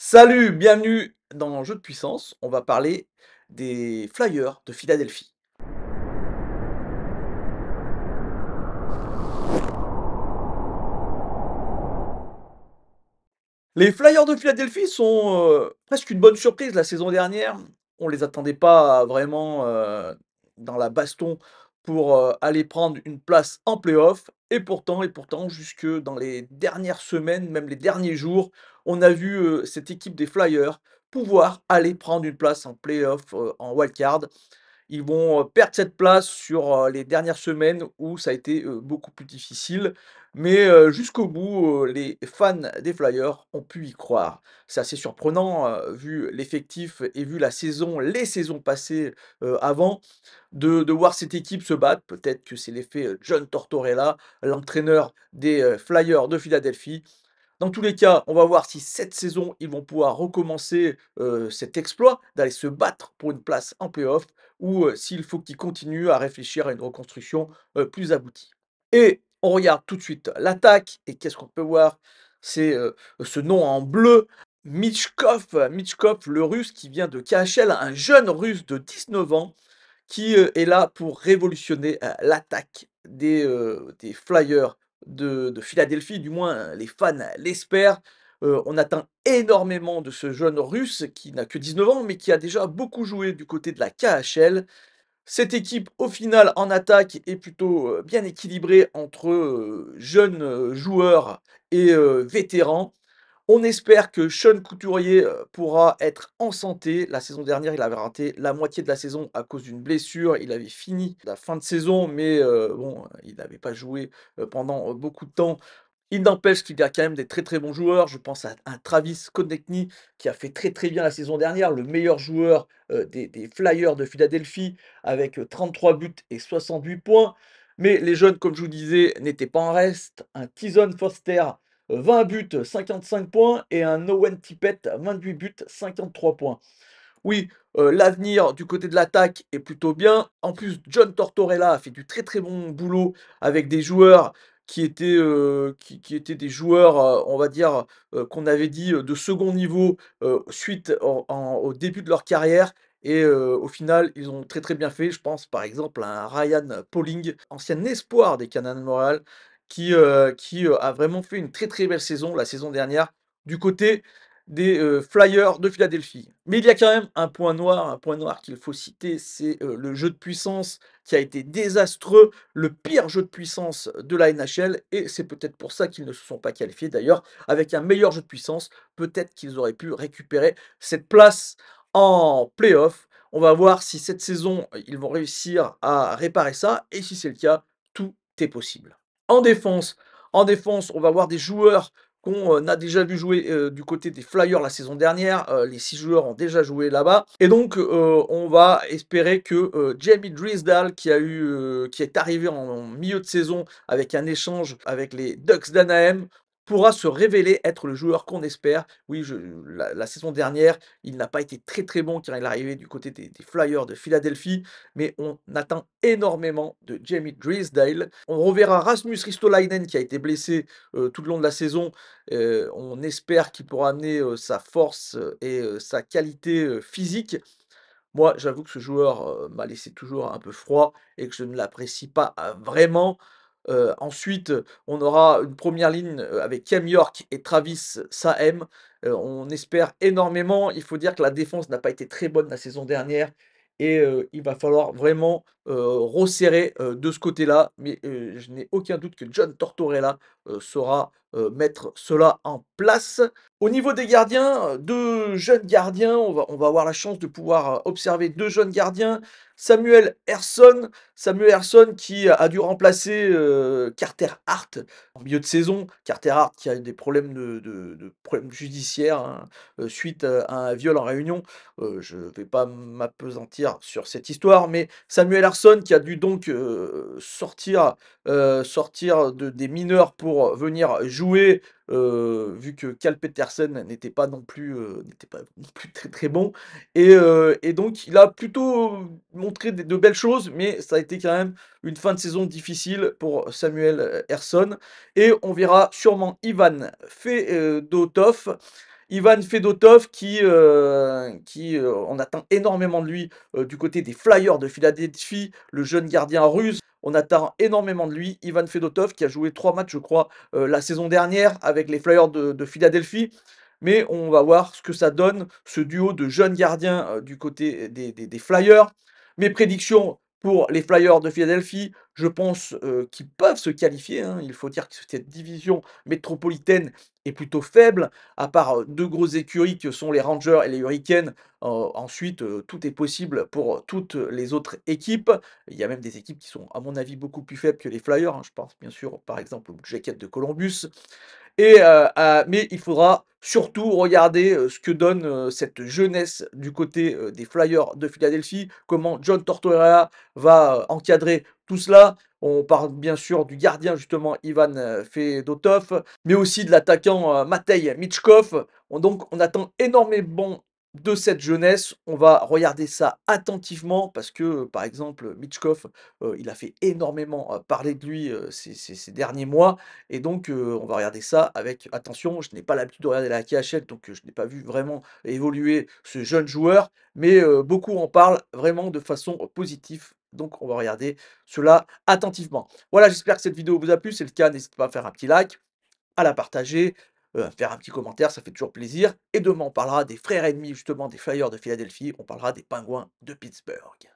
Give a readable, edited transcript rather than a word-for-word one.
Salut, bienvenue dans Jeu de puissance. On va parler des Flyers de Philadelphie. Les Flyers de Philadelphie sont presque une bonne surprise la saison dernière. On les attendait pas vraiment dans la baston pour aller prendre une place en playoff. Et pourtant, jusque dans les dernières semaines, même les derniers jours, on a vu cette équipe des Flyers pouvoir aller prendre une place en playoff en wildcard. Ils vont perdre cette place sur les dernières semaines où ça a été beaucoup plus difficile. Mais jusqu'au bout, les fans des Flyers ont pu y croire. C'est assez surprenant, vu l'effectif et vu les saisons passées avant, de voir cette équipe se battre. Peut-être que c'est l'effet John Tortorella, l'entraîneur des Flyers de Philadelphie. Dans tous les cas, on va voir si cette saison, ils vont pouvoir recommencer cet exploit d'aller se battre pour une place en playoff ou s'il faut qu'ils continuent à réfléchir à une reconstruction plus aboutie. Et on regarde tout de suite l'attaque. Et qu'est-ce qu'on peut voir? C'est ce nom en bleu, Mitchkov, le russe qui vient de KHL, un jeune russe de 19 ans qui est là pour révolutionner l'attaque des Flyers de Philadelphie, du moins les fans l'espèrent. On attend énormément de ce jeune russe qui n'a que 19 ans, mais qui a déjà beaucoup joué du côté de la KHL. Cette équipe, au final, en attaque, est plutôt bien équilibrée entre jeunes joueurs et vétérans. On espère que Sean Couturier pourra être en santé. La saison dernière, il avait raté la moitié de la saison à cause d'une blessure. Il avait fini la fin de saison, mais bon, il n'avait pas joué pendant beaucoup de temps. Il n'empêche qu'il y a quand même des très très bons joueurs. Je pense à un Travis Konecny qui a fait très très bien la saison dernière, le meilleur joueur des Flyers de Philadelphie avec 33 buts et 68 points. Mais les jeunes, comme je vous disais, n'étaient pas en reste. Un Tyson Foster, 20 buts, 55 points et un Owen Tippett, 28 buts, 53 points. Oui, l'avenir du côté de l'attaque est plutôt bien. En plus, John Tortorella a fait du très, très bon boulot avec des joueurs qui étaient des joueurs, on va dire, qu'on avait dit, de second niveau, suite au début de leur carrière et au final, ils ont très, très bien fait. Je pense, par exemple, à un Ryan Poling, ancien espoir des Canadiens de Montréal, qui a vraiment fait une très, très belle saison, la saison dernière, du côté des Flyers de Philadelphie. Mais il y a quand même un point noir qu'il faut citer, c'est le jeu de puissance qui a été désastreux, le pire jeu de puissance de la NHL, et c'est peut-être pour ça qu'ils ne se sont pas qualifiés d'ailleurs. Avec un meilleur jeu de puissance, peut-être qu'ils auraient pu récupérer cette place en playoff. On va voir si cette saison, ils vont réussir à réparer ça, et si c'est le cas, tout est possible. En défense, en défense, on va voir des joueurs qu'on a déjà vu jouer du côté des Flyers la saison dernière. Les 6 joueurs ont déjà joué là-bas. Et donc, on va espérer que Jamie Drysdale, qui est arrivé en milieu de saison avec un échange avec les Ducks d'Anaheim, pourra se révéler être le joueur qu'on espère. Oui, la saison dernière, il n'a pas été très très bon car il est arrivé du côté des Flyers de Philadelphie, mais on attend énormément de Jamie Drysdale. On reverra Rasmus Ristolainen qui a été blessé tout le long de la saison. On espère qu'il pourra amener sa force et sa qualité physique. Moi, j'avoue que ce joueur m'a laissé toujours un peu froid et que je ne l'apprécie pas vraiment. Ensuite, on aura une première ligne avec Cam York et Travis Sahem. On espère énormément. Il faut dire que la défense n'a pas été très bonne la saison dernière et il va falloir vraiment resserrer de ce côté-là. Mais je n'ai aucun doute que John Tortorella saura mettre cela en place. Au niveau des gardiens, 2 jeunes gardiens, on va avoir la chance de pouvoir observer 2 jeunes gardiens. Samuel Ersson qui a dû remplacer Carter Hart en milieu de saison. Carter Hart qui a eu des problèmes de problèmes judiciaires, hein, suite à un viol en réunion. Je ne vais pas m'appesantir sur cette histoire, mais Samuel Ersson qui a dû donc sortir des mineurs pour venir jouer, vu que Cal Petersen n'était pas non plus très, très bon et donc il a plutôt montré de belles choses, mais ça a été quand même une fin de saison difficile pour Samuel Ersson et on verra sûrement Ivan Fedotov Ivan Fedotov on attend énormément de lui, du côté des Flyers de Philadelphie, le jeune gardien russe. On attend énormément de lui. Ivan Fedotov qui a joué 3 matchs, je crois, la saison dernière avec les Flyers de Philadelphie. Mais on va voir ce que ça donne, ce duo de jeunes gardiens, du côté des Flyers. Mes prédictions pour les Flyers de Philadelphie, je pense, qu'ils peuvent se qualifier, hein. Il faut dire que cette division métropolitaine est plutôt faible, à part, 2 grosses écuries que sont les Rangers et les Hurricanes. Ensuite, tout est possible pour toutes les autres équipes. Il y a même des équipes qui sont, à mon avis, beaucoup plus faibles que les Flyers, hein. Je pense bien sûr, par exemple, aux Blue Jackets de Columbus. Mais il faudra surtout regarder, ce que donne, cette jeunesse du côté, des Flyers de Philadelphie. Comment John Tortorella va, encadrer tout cela. On parle bien sûr du gardien justement Ivan, Fedotov, mais aussi de l'attaquant, Matej Michkov. On attend énormément de cette jeunesse. On va regarder ça attentivement parce que, par exemple, Michkov, il a fait énormément, parler de lui, ces derniers mois et donc on va regarder ça avec attention. Je n'ai pas l'habitude de regarder la KHL, donc je n'ai pas vu vraiment évoluer ce jeune joueur, mais beaucoup en parlent vraiment de façon positive. Donc on va regarder cela attentivement. Voilà, j'espère que cette vidéo vous a plu. Si c'est le cas, n'hésitez pas à faire un petit like, à la partager, à faire un petit commentaire, ça fait toujours plaisir. Et demain, on parlera des frères ennemis justement des Flyers de Philadelphie, on parlera des Pingouins de Pittsburgh.